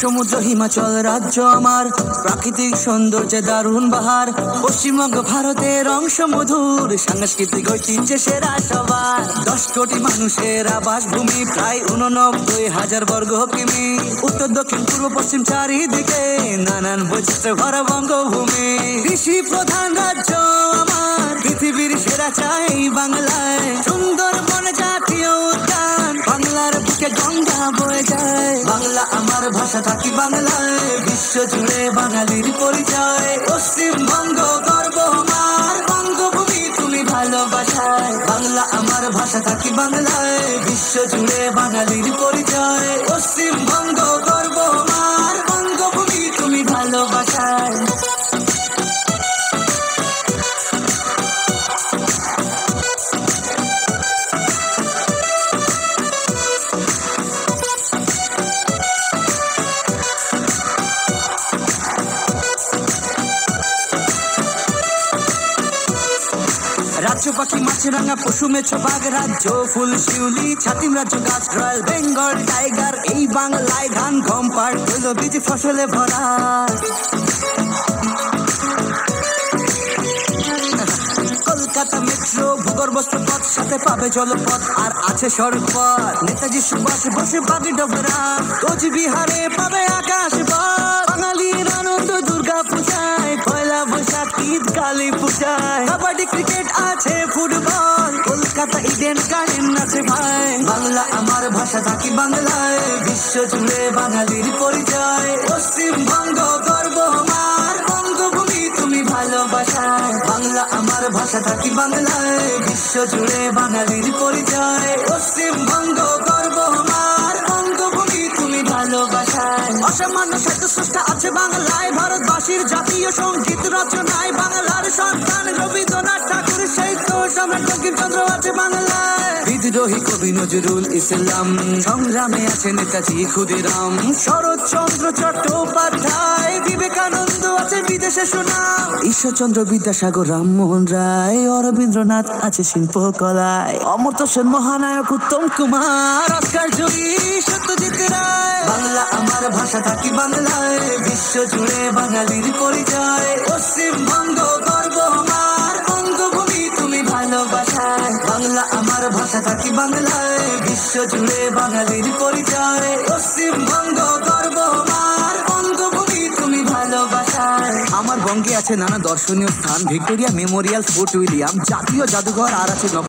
সমুদ্র হিমাচল রাজ্য আমার, প্রাকৃতিক সৌন্দর্যে দারুণ বাহার। পশ্চিমবঙ্গ ভারতের অংশ মধুর, সাংস্কৃতিক ঐতিহ্যে সেরা সবার। 10 কোটি মানুষের আবাসভূমি, প্রায় 89,000 বর্গ কিমি। উত্তর দক্ষিণ পূর্ব পশ্চিম চারিদিকে নানান বৈচিত্র্য ভরা বঙ্গভূমি। কৃষি প্রধান রাজ্য আমার, পৃথিবীর সেরা চাই বাংলায়। সুন্দরবন জাতীয় উদ্যান, বাংলার বুকে গঙ্গা বয়ে যায়। বাংলা আমার ভাষা, থাকি বাংলায়, বিশ্ব জুড়ে বাঙালির পরিচয়। পশ্চিমবঙ্গ গর্ব আমার, বঙ্গভূমি তুমি ভালোবাসায়। বাংলা আমার ভাষা, থাকি বাংলায়, বিশ্ব জুড়ে বাঙালির পরিচয়। পশ্চিমবঙ্গ গর্ব আমার, বঙ্গভূমি তুমি ভালোবাসায়। রাজ্য পাখি মাছরাঙা, পশু মেছো বাঘ রাজ্য, ফুল শিউলি ছাতিম রাজ্য, গাছ রয়্যাল বেঙ্গল টাইগার। এই বাংলায় ধান গম পাট তৈলবীজ ফসলে ভরা। কলকাতা মেট্রো, ভূগর্ভস্থ পথ, সাথে পাবে জলপথ, আর আছে সড়কপথ। নেতাজি সুভাষ বসে বাগডোগরা, কোচবিহারে পাবে আকাশ পথ। বাঙালির আনন্দ দুর্গা পূজায়, পয়লা বৈশাখ ঈদ কালী পূজায়। কাবাডি ক্রিকেট আছে ফুটবল, কলকাতা ইডেন গার্ডেন আছে ভাই। বাংলা আমার ভাষা, থাকি বাংলায়, বিশ্ব জুড়ে বাঙালির পরিচয়। পশ্চিমবঙ্গ গর্ব আমার, বঙ্গভূমি তুমি ভালোবাসায়। বাংলা আমার ভাষা, থাকি বাংলায়, বিশ্ব জুড়ে বাঙালির পরিচয়। পশ্চিমবঙ্গ গর্ব আমার, বঙ্গভূমি তুমি ভালোবাসায়। অসামান্য সাহিত্য স্রষ্টা আছে বাংলায়, ভারতবাসীর জাতীয় সঙ্গীত রচনায়। বাংলার সন্তান রবীন্দ্রনাথ ঠাকুর, সাহিত্য সম্রাট বঙ্কিমচন্দ্র আছে বাংলায়। বিদ্রোহী কবি নজরুল ইসলাম, সংগ্রামে আছে নেতাজি ক্ষুদিরাম। শরৎচন্দ্র চট্টোপাধ্যায়, বিবেকানন্দ আছে বিদেশে সুনাম। ঈশ্বরচন্দ্র বিদ্যাসাগর, রামমোহন রায়, রবীন্দ্রনাথ আছে শিল্পকলায়। অমর্ত্য সেন মহানায়ক, উত্তম কুমার, অস্কার জয়ী সত্যজিৎ রায়। বাংলা আমার ভাষা, থাকি বাংলায়, বিশ্ব জুড়ে বাঙালির পরিচয়। পশ্চিমবঙ্গ গর্ব আমার, বঙ্গভূমি তুমি ভালোবাসায়। বাংলা আমার ভাষা, থাকি বাংলায়, বিশ্ব জুড়ে বাঙালির পরিচয়। পশ্চিমবঙ্গ গর্ব আমার, বঙ্গভূমি তুমি ভালোবাসায়। আমার বঙ্গে আছে নানা দর্শনীয় স্থান, ভিক্টোরিয়া মেমোরিয়াল, ফোর্ট উইলিয়াম, জাতীয় জাদুঘর, আর আছে